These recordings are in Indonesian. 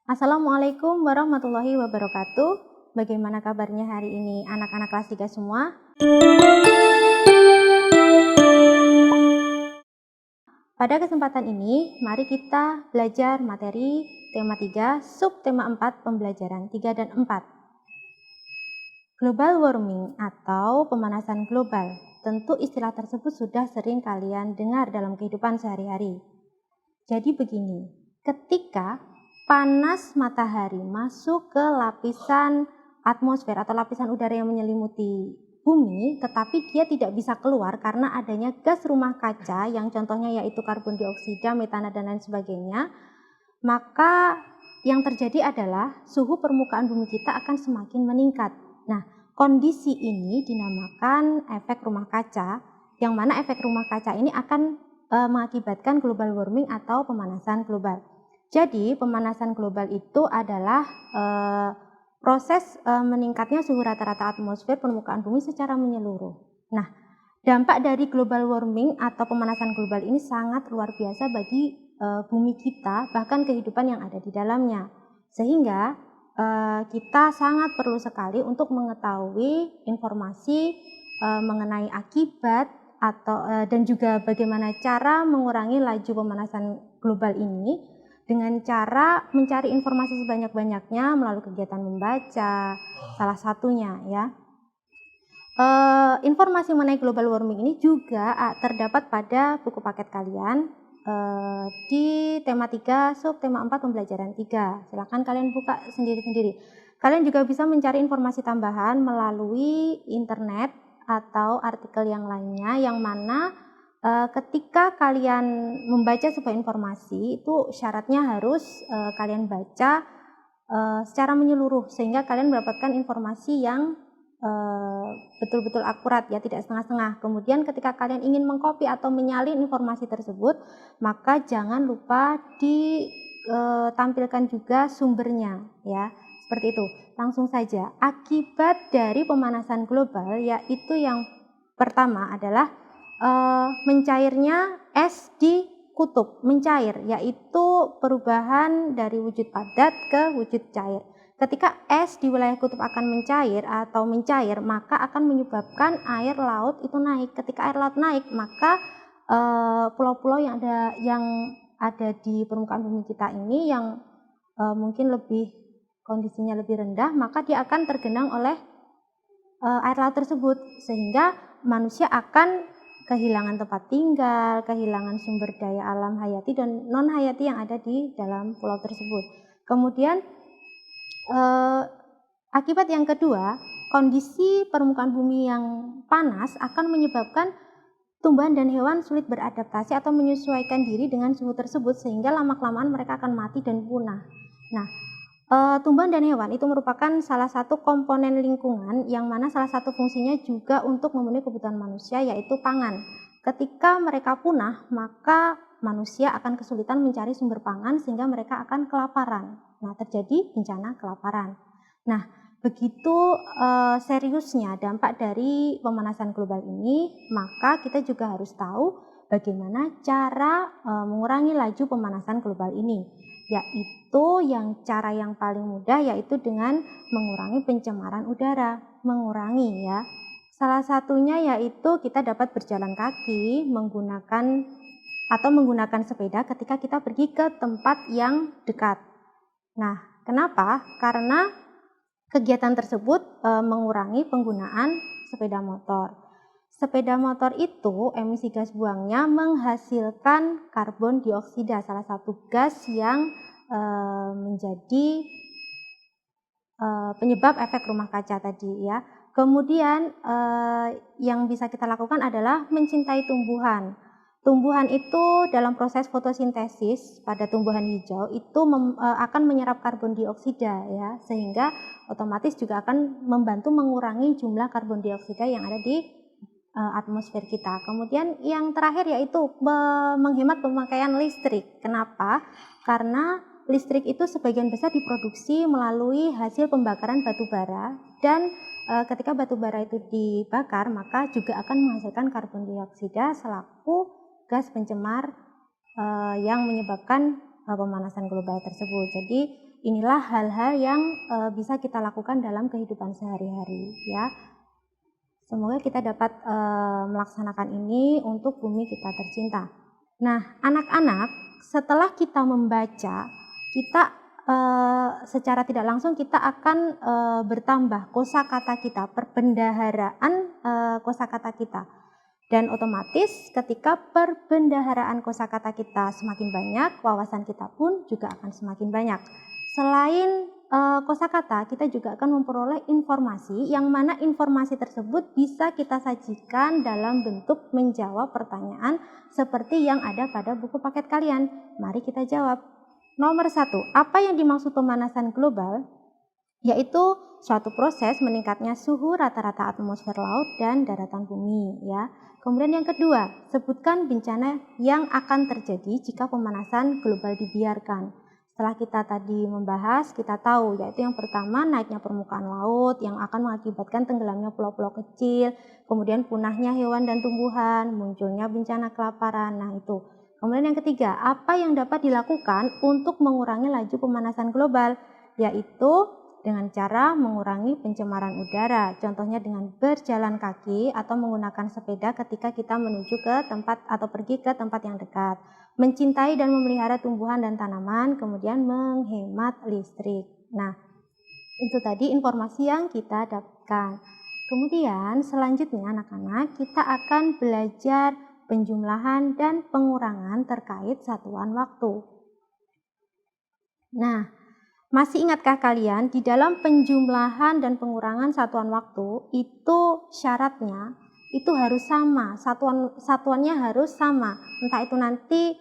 Assalamualaikum warahmatullahi wabarakatuh. Bagaimana kabarnya hari ini anak-anak kelas 3 semua? Pada kesempatan ini, mari kita belajar materi tema 3, subtema 4, pembelajaran 3 dan 4. Global warming atau pemanasan global. Tentu istilah tersebut sudah sering kalian dengar dalam kehidupan sehari-hari. Jadi begini, ketika panas matahari masuk ke lapisan atmosfer atau lapisan udara yang menyelimuti bumi, tetapi dia tidak bisa keluar karena adanya gas rumah kaca yang contohnya yaitu karbon dioksida, metana, dan lain sebagainya, maka yang terjadi adalah suhu permukaan bumi kita akan semakin meningkat. Nah, kondisi ini dinamakan efek rumah kaca, yang mana efek rumah kaca ini akan mengakibatkan global warming atau pemanasan global. Jadi pemanasan global itu adalah proses meningkatnya suhu rata-rata atmosfer permukaan bumi secara menyeluruh. Nah, dampak dari global warming atau pemanasan global ini sangat luar biasa bagi bumi kita, bahkan kehidupan yang ada di dalamnya. Sehingga kita sangat perlu sekali untuk mengetahui informasi mengenai akibat dan juga bagaimana cara mengurangi laju pemanasan global ini dengan cara mencari informasi sebanyak-banyaknya melalui kegiatan membaca, salah satunya ya. Informasi mengenai global warming ini juga terdapat pada buku paket kalian di tema 3, subtema 4, pembelajaran 3. Silakan kalian buka sendiri-sendiri. Kalian juga bisa mencari informasi tambahan melalui internet atau artikel yang lainnya, yang mana ketika kalian membaca sebuah informasi itu syaratnya harus kalian baca secara menyeluruh sehingga kalian mendapatkan informasi yang betul-betul akurat ya, tidak setengah-setengah. Kemudian ketika kalian ingin mengcopy atau menyalin informasi tersebut, maka jangan lupa ditampilkan juga sumbernya ya. Seperti itu. Langsung saja. Akibat dari pemanasan global yaitu yang pertama adalah mencairnya es di kutub, mencair, yaitu perubahan dari wujud padat ke wujud cair. Ketika es di wilayah kutub akan mencair, maka akan menyebabkan air laut itu naik. Ketika air laut naik, maka pulau-pulau yang ada di permukaan bumi kita ini yang mungkin kondisinya lebih rendah, maka dia akan tergenang oleh air laut tersebut, sehingga manusia akan kehilangan tempat tinggal, kehilangan sumber daya alam hayati dan non hayati yang ada di dalam pulau tersebut. Kemudian akibat yang kedua, kondisi permukaan bumi yang panas akan menyebabkan tumbuhan dan hewan sulit beradaptasi atau menyesuaikan diri dengan suhu tersebut, sehingga lama-kelamaan mereka akan mati dan punah. Nah, tumbuhan dan hewan itu merupakan salah satu komponen lingkungan yang mana salah satu fungsinya juga untuk memenuhi kebutuhan manusia, yaitu pangan. Ketika mereka punah, maka manusia akan kesulitan mencari sumber pangan sehingga mereka akan kelaparan. Nah, terjadi bencana kelaparan. Nah, begitu seriusnya dampak dari pemanasan global ini, maka kita juga harus tahu bagaimana cara mengurangi laju pemanasan global ini, yaitu cara yang paling mudah yaitu dengan mengurangi pencemaran udara, mengurangi ya. Salah satunya yaitu kita dapat berjalan kaki, menggunakan sepeda ketika kita pergi ke tempat yang dekat. Nah, kenapa? Karena kegiatan tersebut mengurangi penggunaan sepeda motor. Sepeda motor itu emisi gas buangnya menghasilkan karbon dioksida, salah satu gas yang menjadi penyebab efek rumah kaca tadi ya. Kemudian yang bisa kita lakukan adalah mencintai tumbuhan. Tumbuhan itu dalam proses fotosintesis pada tumbuhan hijau itu akan menyerap karbon dioksida ya, sehingga otomatis juga akan membantu mengurangi jumlah karbon dioksida yang ada di atmosfer kita. Kemudian yang terakhir yaitu menghemat pemakaian listrik. Kenapa? Karena listrik itu sebagian besar diproduksi melalui hasil pembakaran batu bara, dan ketika batu bara itu dibakar maka juga akan menghasilkan karbon dioksida selaku gas pencemar yang menyebabkan pemanasan global tersebut. Jadi inilah hal-hal yang bisa kita lakukan dalam kehidupan sehari-hari ya. Semoga kita dapat melaksanakan ini untuk bumi kita tercinta. Nah, anak-anak, setelah kita membaca, kita secara tidak langsung kita akan bertambah kosakata kita, perbendaharaan kosakata kita. Dan otomatis ketika perbendaharaan kosakata kita semakin banyak, wawasan kita pun juga akan semakin banyak. Selain kosakata, kita juga akan memperoleh informasi yang mana informasi tersebut bisa kita sajikan dalam bentuk menjawab pertanyaan seperti yang ada pada buku paket kalian. Mari kita jawab. Nomor 1, apa yang dimaksud pemanasan global? Yaitu suatu proses meningkatnya suhu rata-rata atmosfer laut dan daratan bumi ya. Kemudian yang kedua, sebutkan bencana yang akan terjadi jika pemanasan global dibiarkan. Setelah kita tadi membahas, kita tahu yaitu yang pertama naiknya permukaan laut yang akan mengakibatkan tenggelamnya pulau-pulau kecil, kemudian punahnya hewan dan tumbuhan, munculnya bencana kelaparan. Nah itu. Kemudian yang ketiga, apa yang dapat dilakukan untuk mengurangi laju pemanasan global? Yaitu dengan cara mengurangi pencemaran udara, contohnya dengan berjalan kaki atau menggunakan sepeda ketika kita menuju ke tempat atau pergi ke tempat yang dekat, mencintai dan memelihara tumbuhan dan tanaman, kemudian menghemat listrik. Nah, itu tadi informasi yang kita dapatkan. Kemudian selanjutnya anak-anak kita akan belajar penjumlahan dan pengurangan terkait satuan waktu. Nah, masih ingatkah kalian di dalam penjumlahan dan pengurangan satuan waktu itu syaratnya itu harus sama, satuannya harus sama. Entah itu nanti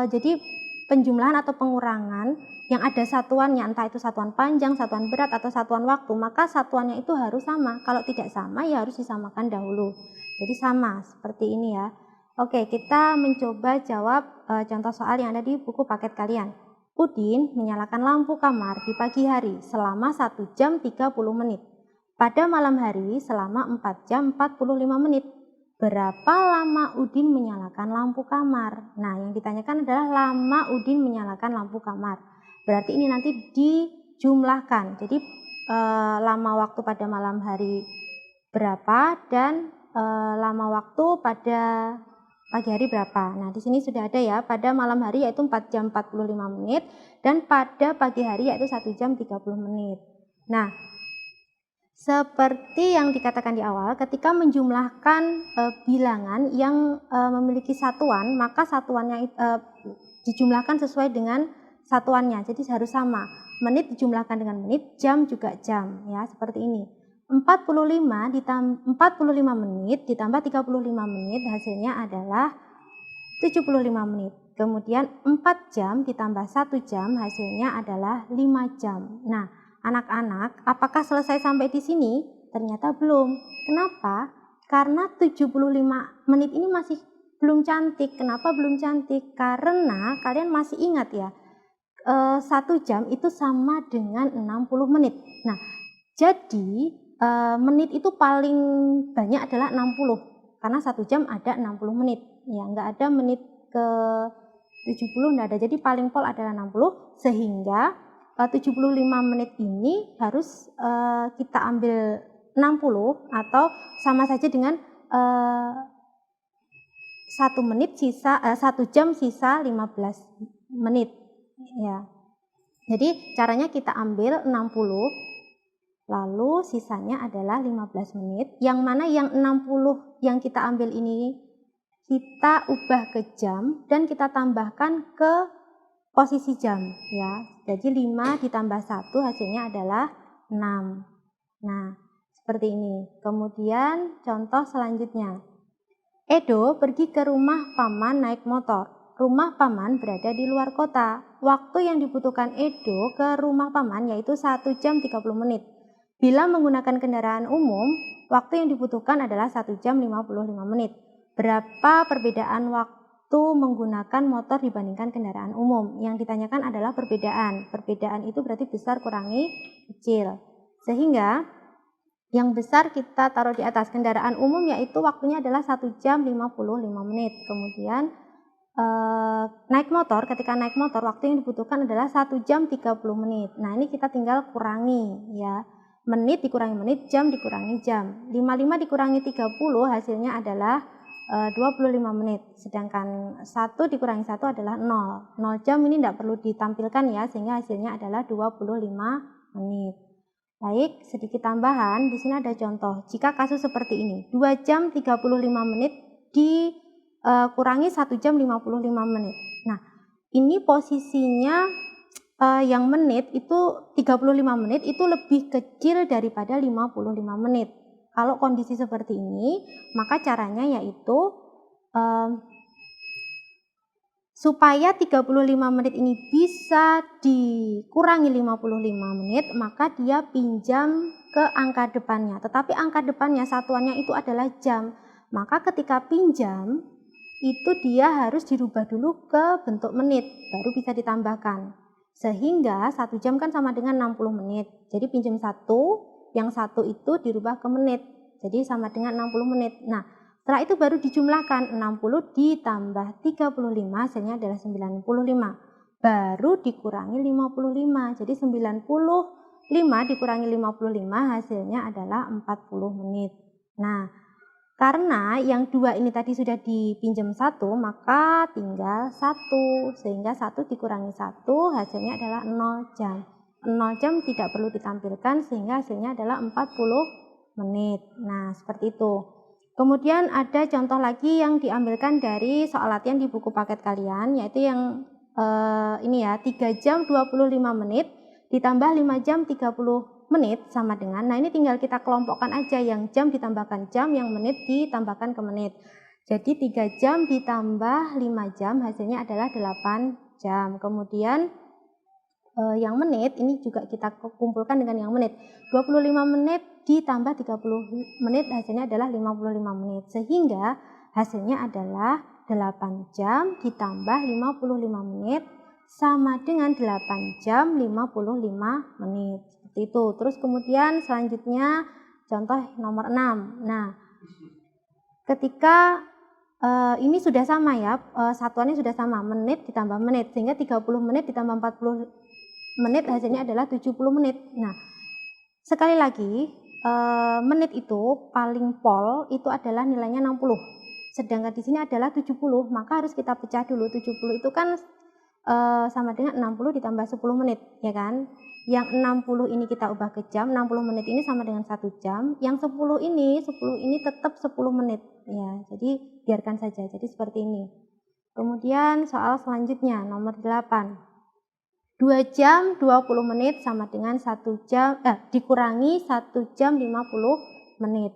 jadi penjumlahan atau pengurangan yang ada satuannya, entah itu satuan panjang, satuan berat atau satuan waktu, maka satuannya itu harus sama. Kalau tidak sama ya harus disamakan dahulu. Jadi sama seperti ini ya. Oke, kita mencoba jawab contoh soal yang ada di buku paket kalian. Udin menyalakan lampu kamar di pagi hari selama 1 jam 30 menit. Pada malam hari selama 4 jam 45 menit. Berapa lama Udin menyalakan lampu kamar? Nah, yang ditanyakan adalah lama Udin menyalakan lampu kamar. Berarti ini nanti dijumlahkan. Jadi lama waktu pada malam hari berapa dan lama waktu pada pagi hari berapa. Nah, di sini sudah ada ya, pada malam hari yaitu 4 jam 45 menit dan pada pagi hari yaitu 1 jam 30 menit. Nah, seperti yang dikatakan di awal, ketika menjumlahkan bilangan yang memiliki satuan, maka satuannya dijumlahkan sesuai dengan satuannya. Jadi harus sama. Menit dijumlahkan dengan menit, jam juga jam ya, seperti ini. 45 menit ditambah 35 menit hasilnya adalah 75 menit. Kemudian 4 jam ditambah 1 jam hasilnya adalah 5 jam. Nah, anak-anak, apakah selesai sampai di sini? Ternyata belum. Kenapa? Karena 75 menit ini masih belum cantik. Kenapa belum cantik? Karena kalian masih ingat ya, 1 jam itu sama dengan 60 menit. Nah, jadi menit itu paling banyak adalah 60 karena 1 jam ada 60 menit ya, nggak ada menit ke 70, nggak ada, jadi paling pol adalah 60 sehingga 75 menit ini harus kita ambil 60 atau sama saja dengan 1 menit sisa 1 jam sisa 15 menit ya. Jadi caranya kita ambil 60 lalu sisanya adalah 15 menit, yang mana yang 60 yang kita ambil ini kita ubah ke jam dan kita tambahkan ke posisi jam ya. Jadi 5 ditambah 1 hasilnya adalah 6. Nah, seperti ini. Kemudian contoh selanjutnya. Edo pergi ke rumah paman naik motor. Rumah paman berada di luar kota. Waktu yang dibutuhkan Edo ke rumah paman yaitu 1 jam 30 menit. Bila menggunakan kendaraan umum, waktu yang dibutuhkan adalah 1 jam 55 menit. Berapa perbedaan waktu menggunakan motor dibandingkan kendaraan umum? Yang ditanyakan adalah perbedaan. Perbedaan itu berarti besar kurangi kecil. Sehingga yang besar kita taruh di atas. Kendaraan umum yaitu waktunya adalah 1 jam 55 menit. Kemudian naik motor, ketika naik motor waktu yang dibutuhkan adalah 1 jam 30 menit. Nah, ini kita tinggal kurangi ya. Menit dikurangi menit, jam dikurangi jam. 55 dikurangi 30 hasilnya adalah 25 menit. Sedangkan 1 dikurangi 1 adalah 0. 0 jam ini tidak perlu ditampilkan ya, sehingga hasilnya adalah 25 menit. Baik, sedikit tambahan, di sini ada contoh. Jika kasus seperti ini, 2 jam 35 menit dikurangi 1 jam 55 menit. Nah, ini posisinya yang menit itu 35 menit itu lebih kecil daripada 55 menit. Kalau kondisi seperti ini, maka caranya yaitu supaya 35 menit ini bisa dikurangi 55 menit, maka dia pinjam ke angka depannya. Tetapi angka depannya satuannya itu adalah jam. Maka ketika pinjam, itu dia harus dirubah dulu ke bentuk menit, baru bisa ditambahkan. Sehingga 1 jam kan sama dengan 60 menit. Jadi pinjam 1, yang 1 itu dirubah ke menit. Jadi sama dengan 60 menit. Nah, setelah itu baru dijumlahkan 60 ditambah 35 hasilnya adalah 95. Baru dikurangi 55. Jadi 95 dikurangi 55 hasilnya adalah 40 menit. Nah, karena yang 2 ini tadi sudah dipinjam 1, maka tinggal 1. Sehingga 1 dikurangi 1 hasilnya adalah 0 jam. 0 jam tidak perlu ditampilkan sehingga hasilnya adalah 40 menit. Nah, seperti itu. Kemudian ada contoh lagi yang diambilkan dari soal latihan di buku paket kalian, yaitu yang ini ya, 3 jam 25 menit ditambah 5 jam 30 menit sama dengan, nah ini tinggal kita kelompokkan aja, yang jam ditambahkan jam, yang menit ditambahkan ke menit. Jadi 3 jam ditambah 5 jam hasilnya adalah 8 jam. Kemudian yang menit ini juga kita kumpulkan dengan yang menit. 25 menit ditambah 30 menit hasilnya adalah 55 menit. Sehingga hasilnya adalah 8 jam ditambah 55 menit sama dengan 8 jam 55 menit. Seperti itu. Terus kemudian selanjutnya contoh nomor 6. Nah, ketika ini sudah sama ya, satuannya sudah sama, menit ditambah menit, sehingga 30 menit ditambah 40 menit hasilnya adalah 70 menit. Nah, sekali lagi, menit itu paling pol itu adalah nilainya 60. Sedangkan di sini adalah 70, maka harus kita pecah dulu. 70 itu kan sama dengan 60 ditambah 10 menit, ya kan? Yang 60 ini kita ubah ke jam, 60 menit ini sama dengan 1 jam. Yang 10 ini tetap 10 menit. Ya, jadi biarkan saja. Jadi seperti ini. Kemudian soal selanjutnya, nomor 8. 2 jam 20 menit sama dengan 1 jam, dikurangi 1 jam 50 menit.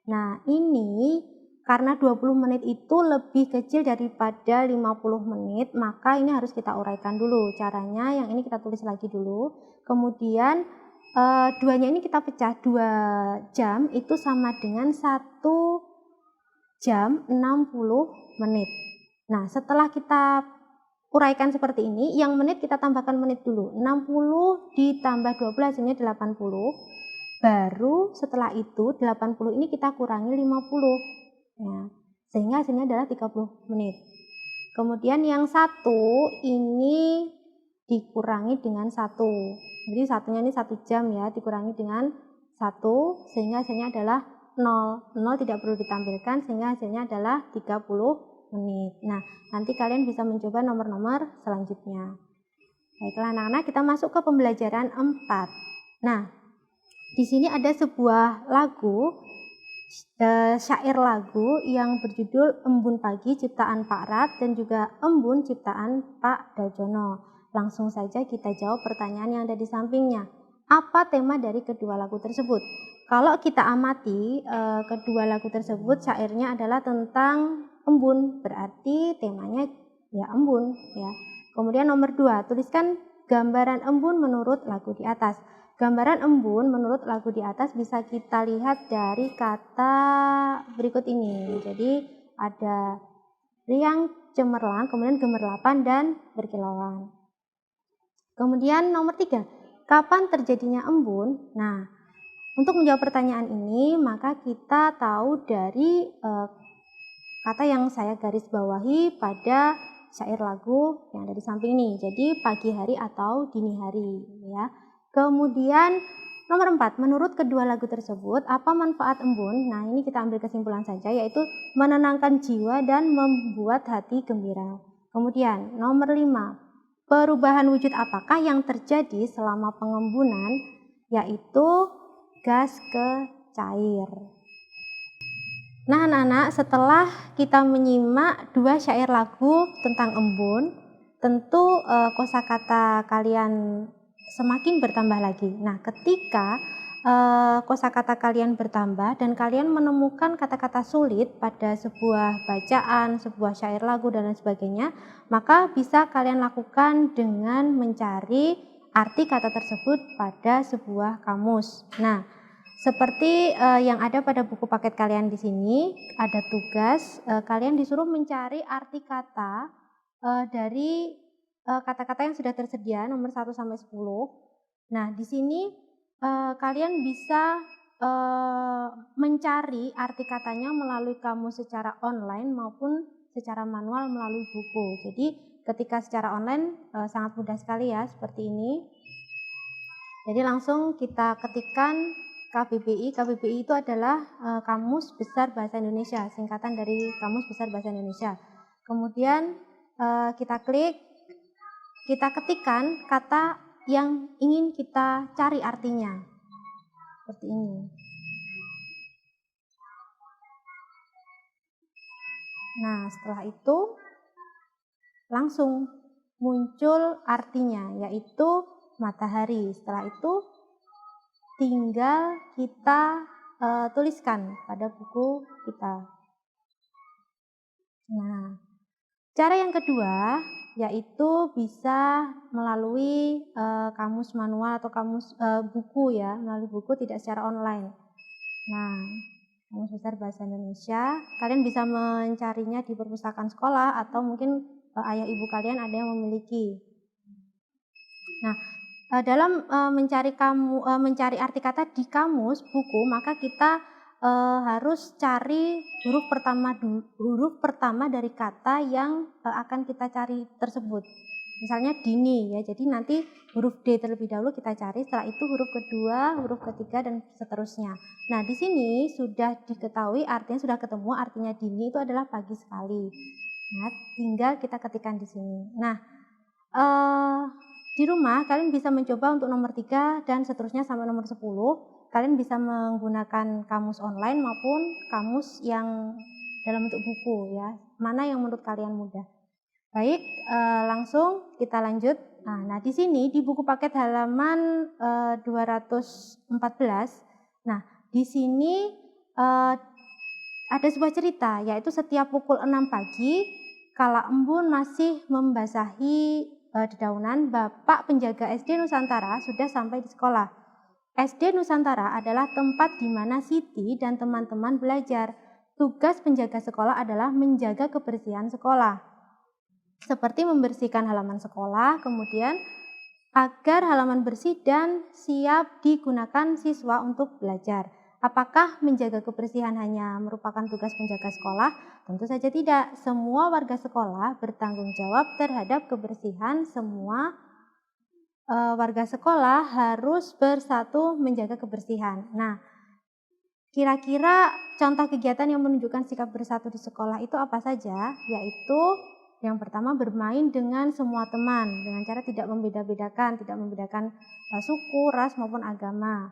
Nah, ini karena 20 menit itu lebih kecil daripada 50 menit, maka ini harus kita uraikan dulu. Caranya yang ini kita tulis lagi dulu. Kemudian duanya ini kita pecah, 2 jam itu sama dengan 1 jam 60 menit. Nah, setelah kita uraikan seperti ini, yang menit kita tambahkan menit dulu. 60 ditambah 12 hasilnya 80. Baru setelah itu 80 ini kita kurangi 50. Ya, sehingga hasilnya adalah 30 menit. Kemudian yang 1 ini dikurangi dengan 1. Jadi satunya ini 1 jam ya, dikurangi dengan 1 sehingga hasilnya adalah 0. 0 tidak perlu ditampilkan sehingga hasilnya adalah 30 menit. Nah, nanti kalian bisa mencoba nomor-nomor selanjutnya. Baiklah anak-anak, kita masuk ke pembelajaran 4. Nah, di sini ada sebuah lagu, syair lagu yang berjudul Embun Pagi ciptaan Pak Rat dan juga Embun ciptaan Pak Dajono. Langsung saja kita jawab pertanyaan yang ada di sampingnya. Apa tema dari kedua lagu tersebut? Kalau kita amati kedua lagu tersebut, syairnya adalah tentang embun, berarti temanya ya embun ya. Kemudian nomor 2, tuliskan gambaran embun menurut lagu di atas. Gambaran embun menurut lagu di atas bisa kita lihat dari kata berikut ini. Jadi ada riang cemerlang, kemudian gemerlapan dan berkilauan. Kemudian nomor 3, kapan terjadinya embun? Nah, untuk menjawab pertanyaan ini maka kita tahu dari kata yang saya garis bawahi pada syair lagu yang ada di samping ini. Jadi pagi hari atau dini hari ya. Kemudian nomor 4, menurut kedua lagu tersebut apa manfaat embun? Nah, ini kita ambil kesimpulan saja, yaitu menenangkan jiwa dan membuat hati gembira. Kemudian nomor 5, perubahan wujud apakah yang terjadi selama pengembunan? Yaitu gas ke cair. Nah anak-anak, setelah kita menyimak 2 syair lagu tentang embun, tentu kosakata kalian semakin bertambah lagi. Nah, ketika kosakata kalian bertambah dan kalian menemukan kata-kata sulit pada sebuah bacaan, sebuah syair lagu dan lain sebagainya, maka bisa kalian lakukan dengan mencari arti kata tersebut pada sebuah kamus. Nah, seperti yang ada pada buku paket kalian di sini, ada tugas kalian disuruh mencari arti kata dari kata-kata yang sudah tersedia nomor 1 sampai 10. Nah, di sini kalian bisa mencari arti katanya melalui kamus secara online maupun secara manual melalui buku. Jadi, ketika secara online sangat mudah sekali ya, seperti ini. Jadi langsung kita ketikkan KBBI. KBBI itu adalah Kamus Besar Bahasa Indonesia, singkatan dari Kamus Besar Bahasa Indonesia. Kemudian kita klik, kita ketikkan kata yang ingin kita cari artinya. Seperti ini. Nah, setelah itu langsung muncul artinya, yaitu matahari. Setelah itu tinggal kita tuliskan pada buku kita. Nah, cara yang kedua yaitu bisa melalui kamus manual atau kamus buku ya, melalui buku tidak secara online. Nah, Kamus Besar Bahasa Indonesia, kalian bisa mencarinya di perpustakaan sekolah atau mungkin ayah ibu kalian ada yang memiliki. Nah, dalam mencari arti kata di kamus buku, maka kita harus cari huruf pertama dari kata yang akan kita cari tersebut. Misalnya dini ya, jadi nanti huruf D terlebih dahulu kita cari, setelah itu huruf kedua, huruf ketiga dan seterusnya. Nah, di sini sudah diketahui artinya, sudah ketemu artinya dini itu adalah pagi sekali. Nah, tinggal kita ketikkan di sini. Nah, di rumah kalian bisa mencoba untuk nomor 3 dan seterusnya sampai nomor 10. Kalian bisa menggunakan kamus online maupun kamus yang dalam bentuk buku ya. Mana yang menurut kalian mudah. Baik, langsung kita lanjut. Nah, di sini di buku paket halaman 214. Nah, di sini ada sebuah cerita, yaitu setiap pukul 6 pagi kala embun masih membasahi dedaunan, Bapak penjaga SD Nusantara sudah sampai di sekolah. SD Nusantara adalah tempat di mana Siti dan teman-teman belajar. Tugas penjaga sekolah adalah menjaga kebersihan sekolah. Seperti membersihkan halaman sekolah, kemudian agar halaman bersih dan siap digunakan siswa untuk belajar. Apakah menjaga kebersihan hanya merupakan tugas penjaga sekolah? Tentu saja tidak. Semua warga sekolah bertanggung jawab terhadap kebersihan. Semua warga sekolah harus bersatu menjaga kebersihan. Nah, kira-kira contoh kegiatan yang menunjukkan sikap bersatu di sekolah itu apa saja? Yaitu yang pertama, bermain dengan semua teman dengan cara tidak membedakan suku, ras maupun agama.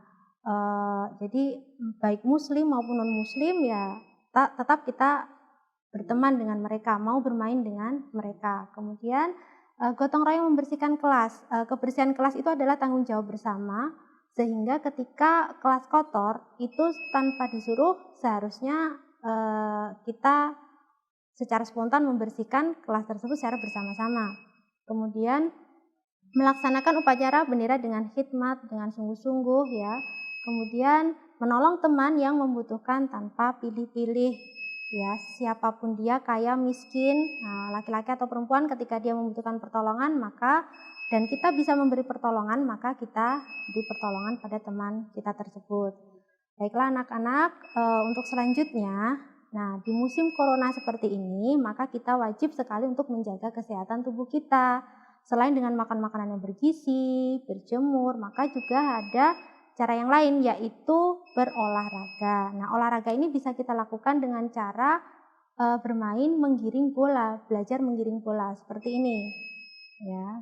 Jadi baik muslim maupun non muslim ya tetap kita berteman dengan mereka, mau bermain dengan mereka. Kemudian gotong royong membersihkan kelas. Kebersihan kelas itu adalah tanggung jawab bersama, sehingga ketika kelas kotor itu tanpa disuruh seharusnya kita secara spontan membersihkan kelas tersebut secara bersama-sama. Kemudian melaksanakan upacara bendera dengan khidmat, dengan sungguh-sungguh ya. Kemudian menolong teman yang membutuhkan tanpa pilih-pilih ya, siapapun dia, kaya, miskin, laki-laki atau perempuan, ketika dia membutuhkan pertolongan dan kita bisa memberi pertolongan, maka kita beri pertolongan pada teman kita tersebut. Baiklah anak-anak, untuk selanjutnya Nah, di musim corona seperti ini, maka kita wajib sekali untuk menjaga kesehatan tubuh kita. Selain dengan makan makanan yang bergizi, berjemur, maka juga ada cara yang lain, yaitu berolahraga. Nah, olahraga ini bisa kita lakukan dengan cara bermain menggiring bola, belajar menggiring bola seperti ini, ya.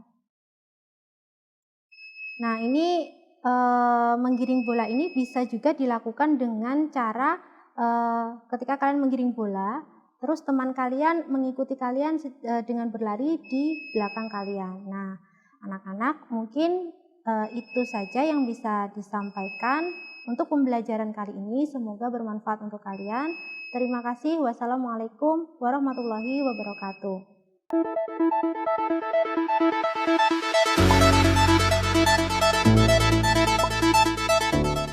Nah, ini menggiring bola ini bisa juga dilakukan dengan cara ketika kalian menggiring bola, terus teman kalian mengikuti kalian dengan berlari di belakang kalian. Nah, anak-anak mungkin itu saja yang bisa disampaikan untuk pembelajaran kali ini. Semoga bermanfaat untuk kalian. Terima kasih. Wassalamualaikum warahmatullahi wabarakatuh.